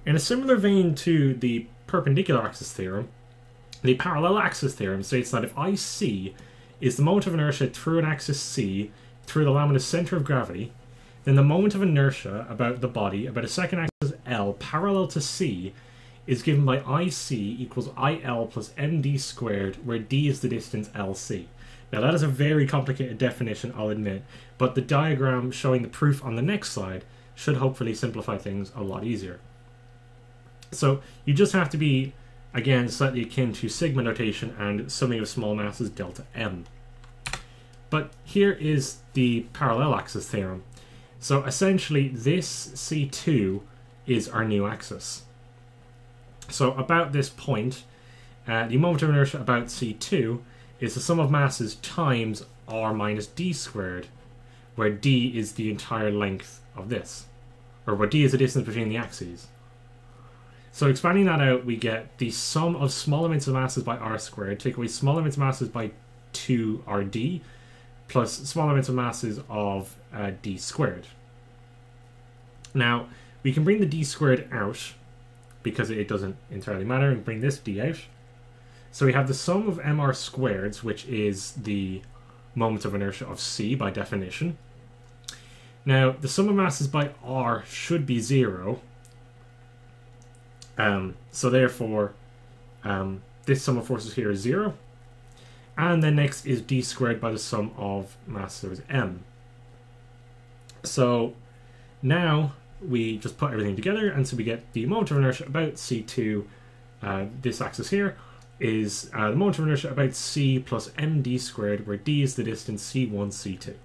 In a similar vein to the perpendicular axis theorem, the parallel axis theorem states that if IC is the moment of inertia through an axis C through the lamina's center of gravity, then the moment of inertia about the body about a second axis L parallel to C is given by IC equals IL plus MD squared, where D is the distance LC. Now that is a very complicated definition, I'll admit, but the diagram showing the proof on the next slide should hopefully simplify things a lot easier. So you just have to be, again, slightly akin to sigma notation and summing of small masses delta M. But here is the parallel axis theorem. So essentially this C2 is our new axis. So about this point, the moment of inertia about C2 is the sum of masses times r minus d squared, where d is the entire length of this, or where d is the distance between the axes. So expanding that out, we get the sum of small amounts of masses by r squared, take away small amounts of masses by 2rd, plus small amounts of masses of d squared. Now, we can bring the d squared out, because it doesn't entirely matter, and bring this d out. So we have the sum of mr squareds, which is the moment of inertia of C by definition. Now, the sum of masses by r should be 0. So therefore, this sum of forces here is 0. And then next is d squared by the sum of masses m. So now we just put everything together, and so we get the moment of inertia about C2, this axis here, is the moment of inertia about C plus md squared, where d is the distance C1, C2.